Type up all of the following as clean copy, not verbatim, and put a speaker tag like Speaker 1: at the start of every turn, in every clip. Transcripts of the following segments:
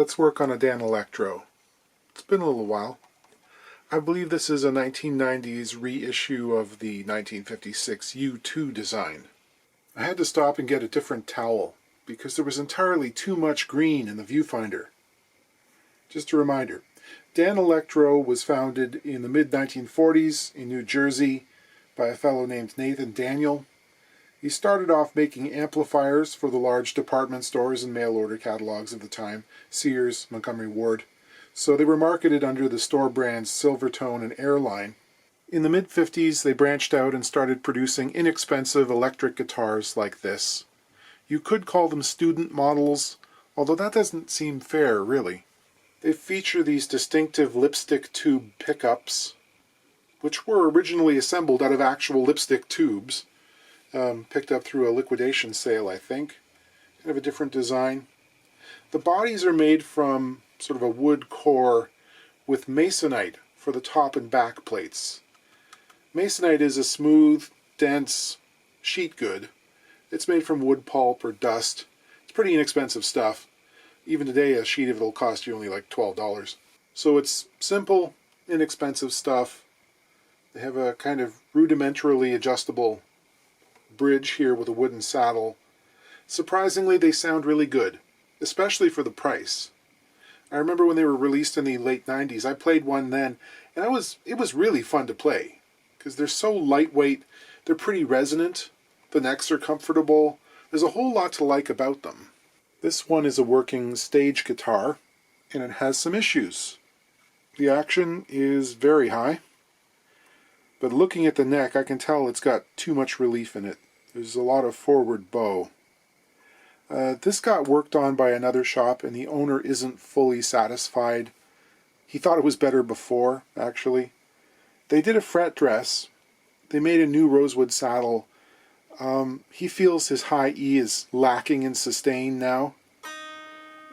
Speaker 1: Let's work on a Danelectro. It's been a little while. I believe this is a 1990s reissue of the 1956 U2 design. I had to stop and get a different towel because there was entirely too much green in the viewfinder. Just a reminder, Danelectro was founded in the mid-1940s in New Jersey by a fellow named Nathan Daniel. He started off making amplifiers for the large department stores and mail-order catalogs of the time, Sears, Montgomery Ward. So they were marketed under the store brands Silvertone and Airline. In the mid-50s, they branched out and started producing inexpensive electric guitars like this. You could call them student models, although that doesn't seem fair, really. They feature these distinctive lipstick tube pickups, which were originally assembled out of actual lipstick tubes. Picked up through a liquidation sale, I think. Kind of a different design. The bodies are made from sort of a wood core with masonite for the top and back plates. Masonite is a smooth, dense sheet good. It's made from wood pulp or dust. It's pretty inexpensive stuff. Even today, a sheet of it will cost you only like $12. So it's simple, inexpensive stuff. They have a kind of rudimentarily adjustable bridge here with a wooden saddle. Surprisingly, they sound really good, especially for the price. I remember when they were released in the late 90s, I played one then, and it was really fun to play, because they're so lightweight, they're pretty resonant, the necks are comfortable, there's a whole lot to like about them. This one is a working stage guitar, and it has some issues. The action is very high, but looking at the neck, I can tell it's got too much relief in it. There's a lot of forward bow. This got worked on by another shop, and the owner isn't fully satisfied. He thought it was better before, actually. They did a fret dress. They made a new rosewood saddle. He feels his high E is lacking in sustain now.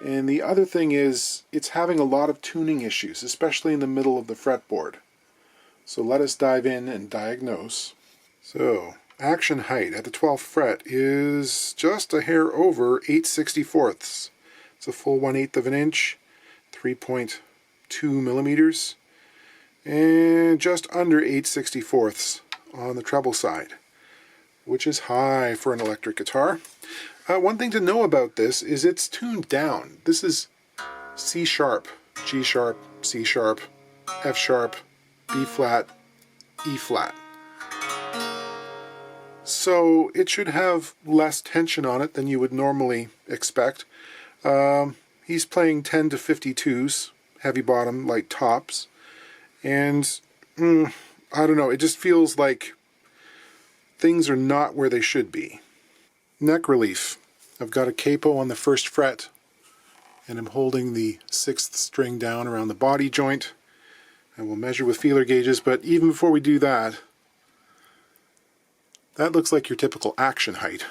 Speaker 1: And the other thing is, it's having a lot of tuning issues, especially in the middle of the fretboard. So let us dive in and diagnose. So, action height at the 12th fret is just a hair over 8/64. It's a full 1/8 of an inch, 3.2 millimeters, and just under 8/64 on the treble side, which is high for an electric guitar. One thing to know about this is it's tuned down. This is C sharp, G sharp, C sharp, F sharp, B flat, E flat. So it should have less tension on it than you would normally expect. He's playing 10 to 52s, heavy bottom, light tops, and I don't know, it just feels like things are not where they should be. Neck relief. I've got a capo on the 1st fret, and I'm holding the 6th string down around the body joint. And we'll measure with feeler gauges, but even before we do that, that looks like your typical action height.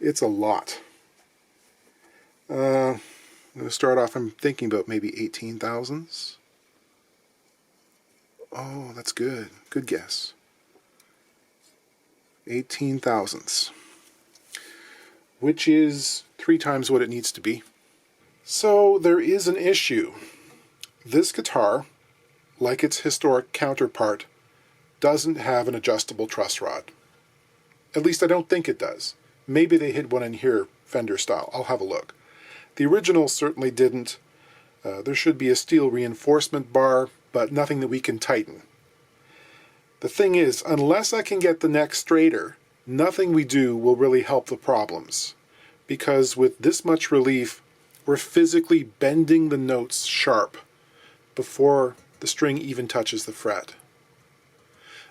Speaker 1: It's a lot. I'm going to start off, I'm thinking about maybe 18 thousandths. Oh, that's good. Good guess. 18 thousandths. Which is 3 times what it needs to be. So there is an issue. This guitar, like its historic counterpart, doesn't have an adjustable truss rod. At least I don't think it does. Maybe they hid one in here, Fender style. I'll have a look. The original certainly didn't. There should be a steel reinforcement bar, but nothing that we can tighten. The thing is, unless I can get the neck straighter, nothing we do will really help the problems. Because with this much relief, we're physically bending the notes sharp before the string even touches the fret.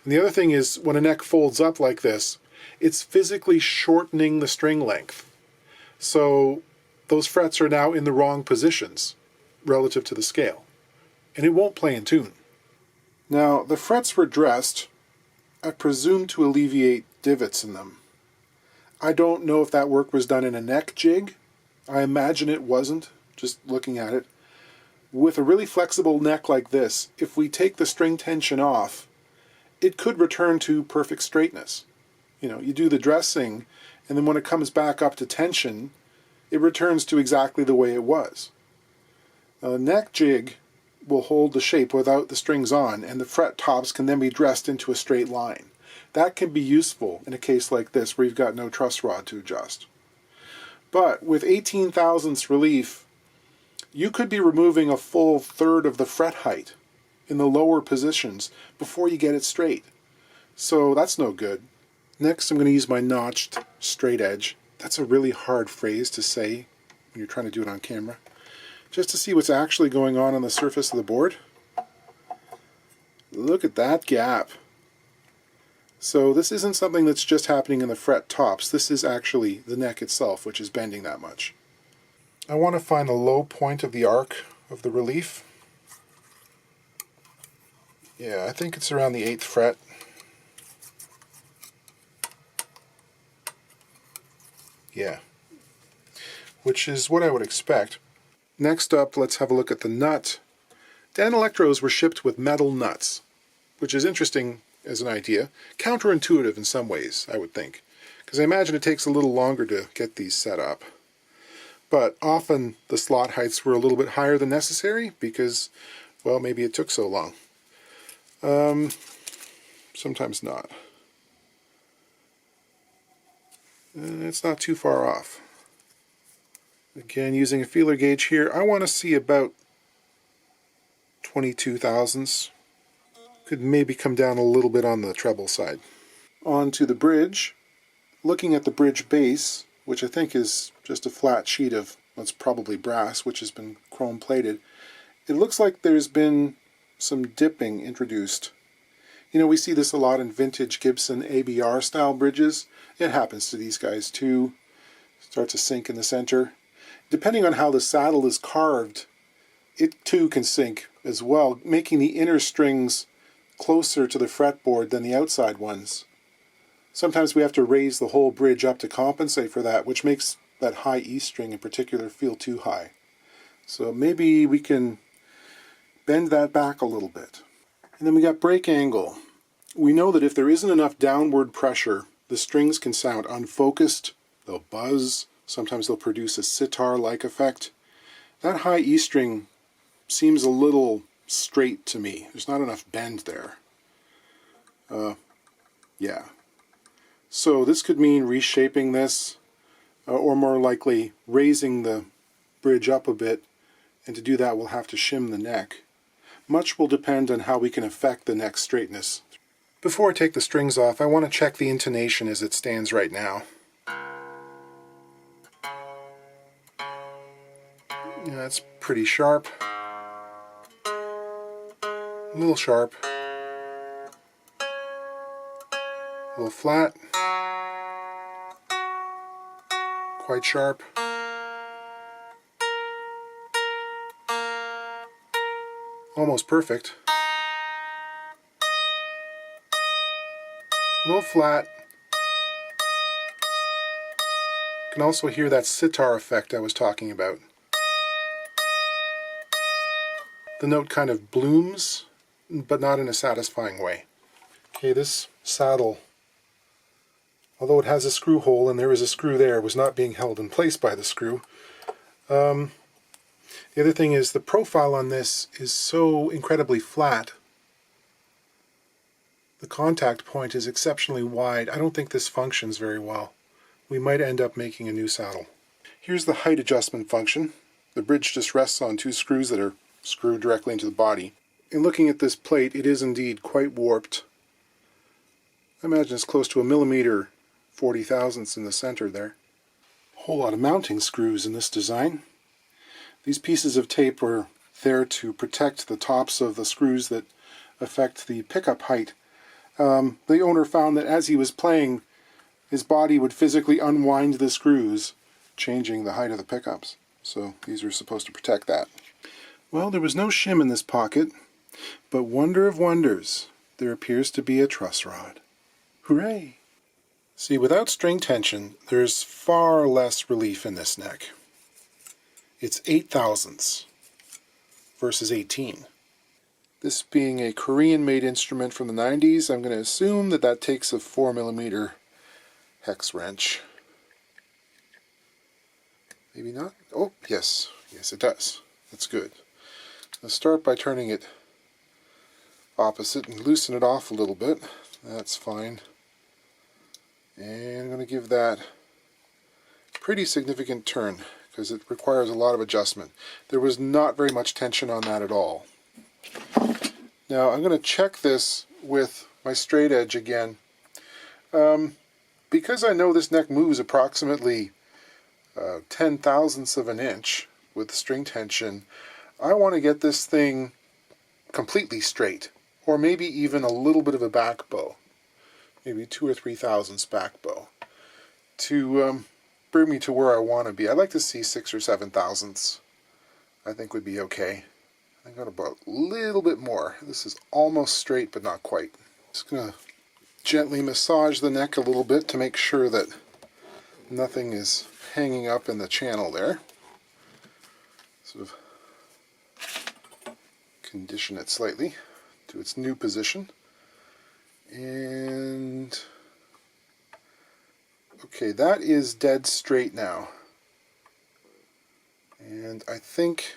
Speaker 1: And the other thing is, when a neck folds up like this, it's physically shortening the string length. So those frets are now in the wrong positions relative to the scale, and it won't play in tune. Now, the frets were dressed, I presume, to alleviate divots in them. I don't know if that work was done in a neck jig. I imagine it wasn't, just looking at it. With a really flexible neck like this, if we take the string tension off, it could return to perfect straightness. You know, you do the dressing, and then when it comes back up to tension, it returns to exactly the way it was. A neck jig will hold the shape without the strings on, and the fret tops can then be dressed into a straight line. That can be useful in a case like this where you've got no truss rod to adjust. But with 18 thousandths relief, you could be removing a full third of the fret height in the lower positions before you get it straight. So that's no good. Next I'm going to use my notched straight edge. That's a really hard phrase to say when you're trying to do it on camera. Just to see what's actually going on the surface of the board. Look at that gap. So this isn't something that's just happening in the fret tops. This is actually the neck itself which is bending that much. I want to find the low point of the arc of the relief. Yeah, I think it's around the 8th fret. Yeah, which is what I would expect. Next up, let's have a look at the nut. Danelectros were shipped with metal nuts, which is interesting as an idea. Counterintuitive in some ways, I would think, because I imagine it takes a little longer to get these set up. But often the slot heights were a little bit higher than necessary because, well, maybe it took so long. Sometimes not. It's not too far off. Again, using a feeler gauge here, I want to see about 22 thousandths. Could maybe come down a little bit on the treble side. On to the bridge. Looking at the bridge base, which I think is just a flat sheet of what's probably brass, which has been chrome plated, it looks like there's been some dipping introduced. You know, we see this a lot in vintage Gibson ABR style bridges. It happens to these guys too. Starts to sink in the center. Depending on how the saddle is carved, it too can sink as well, making the inner strings closer to the fretboard than the outside ones. Sometimes we have to raise the whole bridge up to compensate for that, which makes that high E string in particular feel too high. So maybe we can bend that back a little bit. And then we got break angle. We know that if there isn't enough downward pressure, the strings can sound unfocused, they'll buzz, sometimes they'll produce a sitar-like effect. That high E string seems a little straight to me. There's not enough bend there. Yeah. So this could mean reshaping this, or more likely raising the bridge up a bit, and to do that we'll have to shim the neck. Much will depend on how we can affect the neck straightness. Before I take the strings off, I want to check the intonation as it stands right now. Yeah, it's pretty sharp. A little sharp. A little flat. Quite sharp. Almost perfect. A little flat. You can also hear that sitar effect I was talking about. The note kind of blooms, but not in a satisfying way. Okay, this saddle, although it has a screw hole and there is a screw there, was not being held in place by the screw. The other thing is the profile on this is so incredibly flat. The contact point is exceptionally wide. I don't think this functions very well. We might end up making a new saddle. Here's the height adjustment function. The bridge just rests on two screws that are screwed directly into the body. In looking at this plate, it is indeed quite warped. I imagine it's close to 1 millimeter 40 thousandths in the center there. A whole lot of mounting screws in this design. These pieces of tape are there to protect the tops of the screws that affect the pickup height. The owner found that as he was playing, his body would physically unwind the screws, changing the height of the pickups. So these are supposed to protect that. Well, there was no shim in this pocket, but wonder of wonders, there appears to be a truss rod. Hooray! See, without string tension, there's far less relief in this neck. It's 8 thousandths versus 18. This being a Korean-made instrument from the 90s, I'm going to assume that that takes a 4mm hex wrench. Maybe not? Oh, yes. Yes, it does. That's good. I'll start by turning it opposite and loosen it off a little bit. That's fine. And I'm going to give that a pretty significant turn because it requires a lot of adjustment. There was not very much tension on that at all. Now I'm going to check this with my straight edge again. Because I know this neck moves approximately 10 thousandths of an inch with string tension, I want to get this thing completely straight, or maybe even a little bit of a back bow, maybe 2 or 3 thousandths back bow, to bring me to where I want to be. I'd like to see 6 or 7 thousandths. I think would be okay. I got about a little bit more. This is almost straight, but not quite. Just gonna gently massage the neck a little bit to make sure that nothing is hanging up in the channel there. Sort of condition it slightly to its new position. And okay, that is dead straight now. And I think,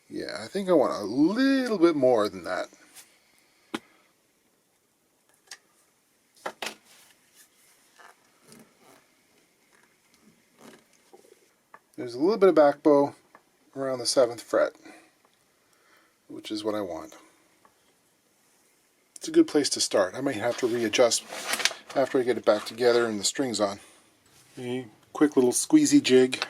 Speaker 1: yeah, I think I want a little bit more than that. There's a little bit of back bow around the 7th fret, which is what I want. It's a good place to start. I might have to readjust after I get it back together and the strings on. A quick little squeezy jig.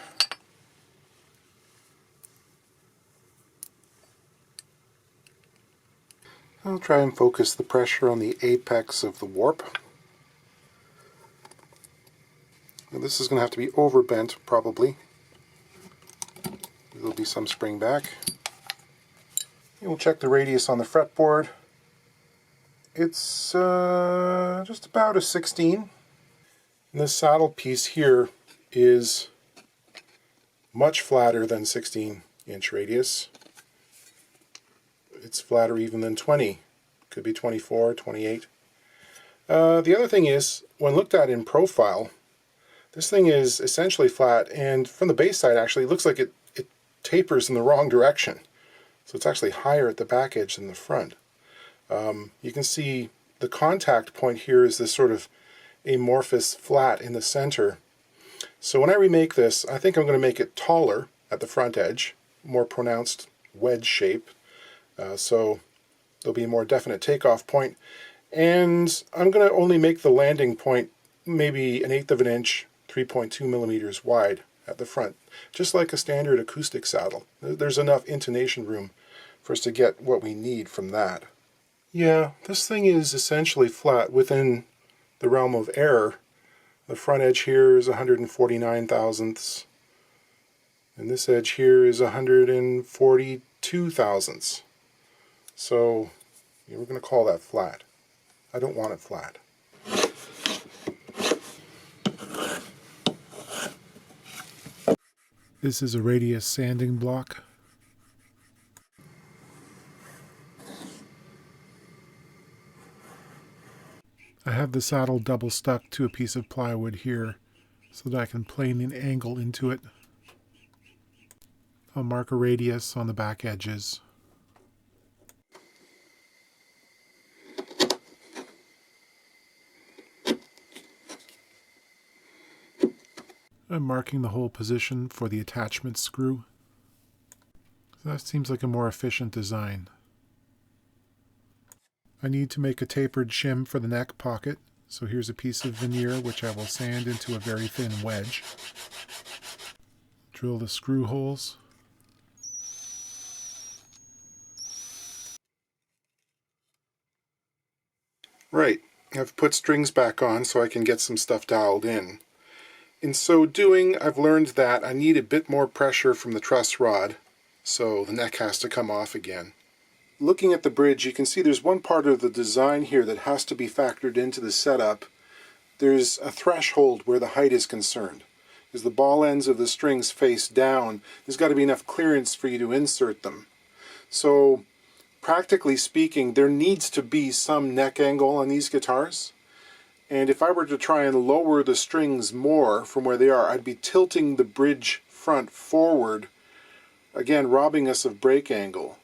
Speaker 1: I'll try and focus the pressure on the apex of the warp. Now this is going to have to be overbent probably. There'll be some spring back. And we'll check the radius on the fretboard. It's just about a 16. And this saddle piece here is much flatter than 16-inch radius. It's flatter even than 20. Could be 24, 28. The other thing is, when looked at in profile, this thing is essentially flat, and from the base side actually it looks like it tapers in the wrong direction. So it's actually higher at the back edge than the front. You can see the contact point here is this sort of amorphous flat in the center. So when I remake this, I think I'm going to make it taller at the front edge, more pronounced wedge shape. So there'll be a more definite takeoff point. And I'm going to only make the landing point maybe 1/8 of an inch, 3.2 millimeters wide at the front, just like a standard acoustic saddle. There's enough intonation room for us to get what we need from that. Yeah, this thing is essentially flat within the realm of error. The front edge here is 149 thousandths, and this edge here is 142 thousandths. So we're going to call that flat. I don't want it flat. This is a radius sanding block. I have the saddle double stuck to a piece of plywood here so that I can plane an angle into it. I'll mark a radius on the back edges. I'm marking the whole position for the attachment screw. So that seems like a more efficient design. I need to make a tapered shim for the neck pocket, so here's a piece of veneer which I will sand into a very thin wedge. Drill the screw holes. Right, I've put strings back on so I can get some stuff dialed in. In so doing, I've learned that I need a bit more pressure from the truss rod, so the neck has to come off again. Looking at the bridge, you can see there's one part of the design here that has to be factored into the setup. There's a threshold where the height is concerned. As the ball ends of the strings face down, there's got to be enough clearance for you to insert them. So, practically speaking, there needs to be some neck angle on these guitars. And if I were to try and lower the strings more from where they are, I'd be tilting the bridge front forward again robbing us of brake angle.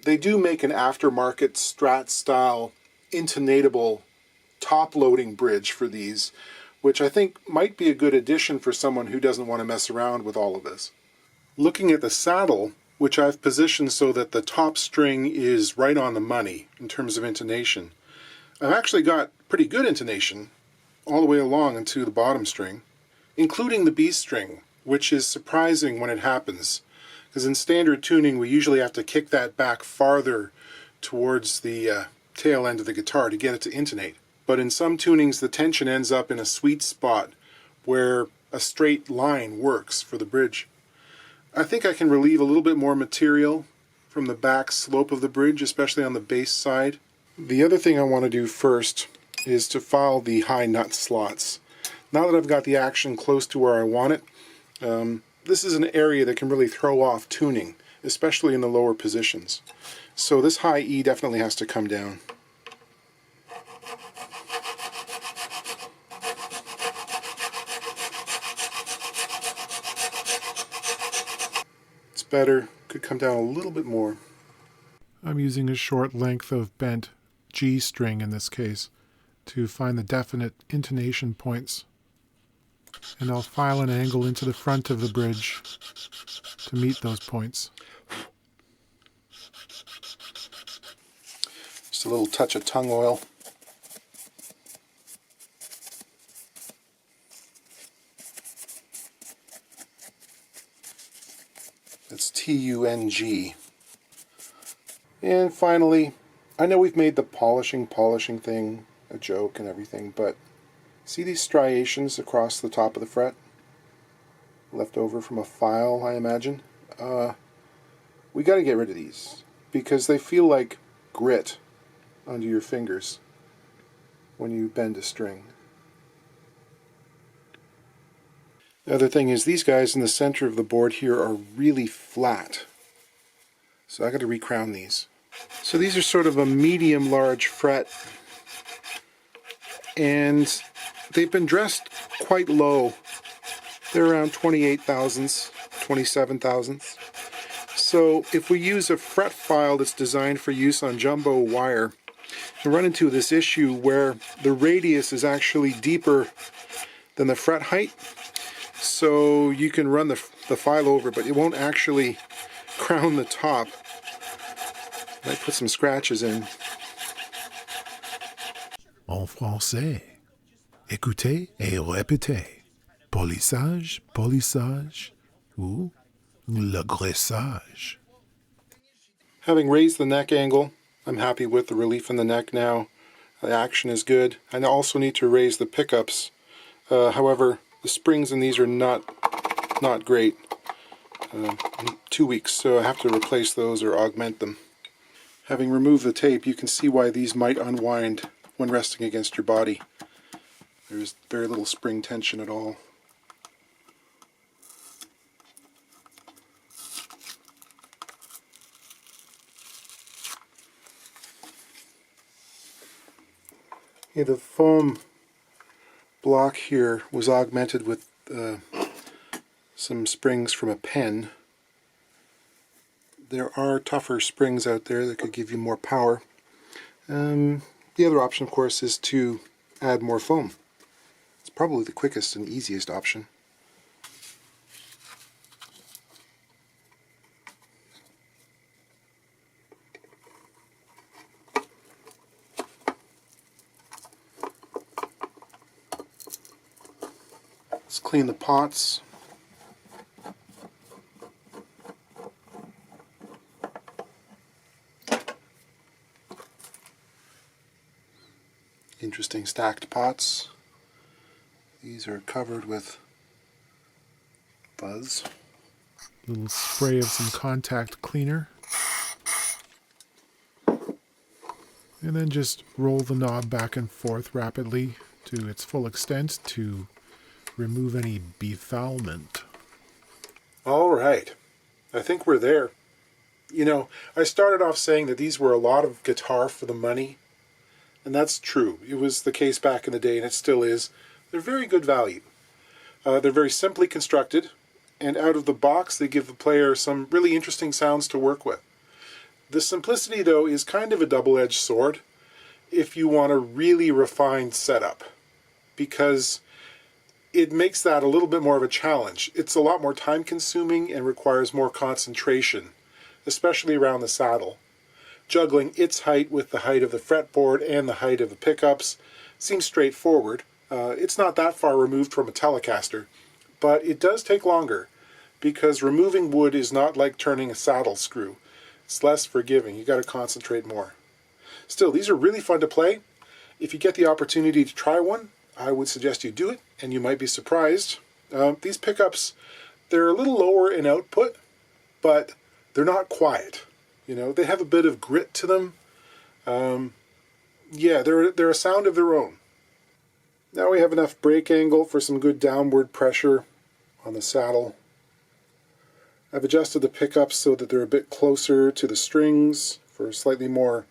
Speaker 1: They do make an aftermarket Strat style intonatable top loading bridge for these, which I think might be a good addition for someone who doesn't want to mess around with all of this. Looking at the saddle, which I've positioned so that the top string is right on the money in terms of intonation, I've actually got pretty good intonation all the way along into the bottom string, including the B string, which is surprising when it happens, because in standard tuning we usually have to kick that back farther towards the tail end of the guitar to get it to intonate. But in some tunings the tension ends up in a sweet spot where a straight line works for the bridge. I think I can relieve a little bit more material from the back slope of the bridge, especially on the bass side. The other thing I want to do first is to file the high nut slots. Now that I've got the action close to where I want it, this is an area that can really throw off tuning, especially in the lower positions. So this high E definitely has to come down. It's better, could come down a little bit more. I'm using a short length of bent G string in this case to find the definite intonation points. And I'll file an angle into the front of the bridge to meet those points. Just a little touch of tongue oil. That's T-U-N-G. And finally, I know we've made the polishing thing a joke and everything, but see these striations across the top of the fret? Left over from a file, I imagine. We got to get rid of these because they feel like grit under your fingers when you bend a string. The other thing is these guys in the center of the board here are really flat. So I got to recrown these. So these are sort of a medium large fret, and they've been dressed quite low. They're around 28 thousandths, 27 thousandths. So if we use a fret file that's designed for use on jumbo wire, we run into this issue where the radius is actually deeper than the fret height. So you can run the file over, but it won't actually crown the top. Might put some scratches in.
Speaker 2: En français, écoutez et répétez. Polissage, polissage, ou le graissage.
Speaker 1: Having raised the neck angle, I'm happy with the relief in the neck now. The action is good. I also need to raise the pickups. However, the springs in these are not great. In 2 weeks, so I have to replace those or augment them. Having removed the tape, you can see why these might unwind when resting against your body. There's very little spring tension at all. Yeah, the foam block here was augmented with some springs from a pen. There are tougher springs out there that could give you more power. The other option, of course, is to add more foam. It's probably the quickest and easiest option. Let's clean the pots. Interesting stacked pots. These are covered with fuzz.
Speaker 2: A little spray of some contact cleaner. And then just roll the knob back and forth rapidly to its full extent to remove any befoulment.
Speaker 1: Alright, I think we're there. You know, I started off saying that these were a lot of guitar for the money, and that's true. It was the case back in the day, and it still is. They're very good value. They're very simply constructed, and out of the box they give the player some really interesting sounds to work with. The simplicity, though, is kind of a double-edged sword if you want a really refined setup, because it makes that a little bit more of a challenge. It's a lot more time-consuming and requires more concentration, especially around the saddle. Juggling its height with the height of the fretboard and the height of the pickups seems straightforward. It's not that far removed from a Telecaster, but it does take longer because removing wood is not like turning a saddle screw. It's less forgiving. You got to concentrate more. Still, these are really fun to play. If you get the opportunity to try one, I would suggest you do it, and you might be surprised. These pickups, they're a little lower in output, but they're not quiet. You know, they have a bit of grit to them. Yeah, they're a sound of their own. Now we have enough break angle for some good downward pressure on the saddle. I've adjusted the pickups so that they're a bit closer to the strings for a slightly more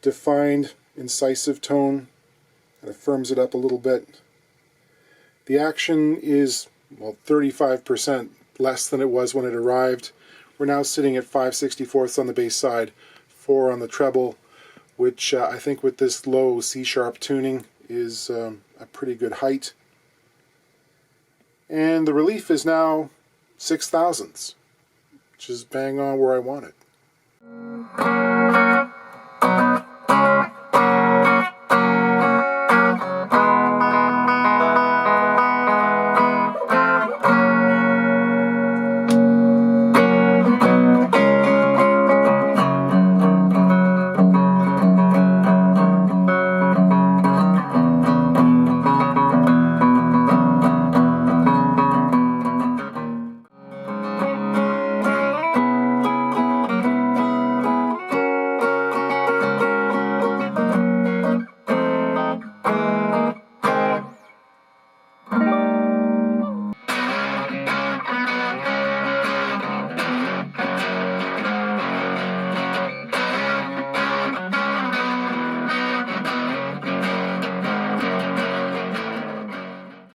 Speaker 1: defined, incisive tone. Kind of firms it up a little bit. The action is, well, 35% less than it was when it arrived. We're now sitting at 5/64 on the bass side, 4 on the treble, which I think with this low C-sharp tuning is a pretty good height. And the relief is now 6 thousandths, which is bang on where I want it.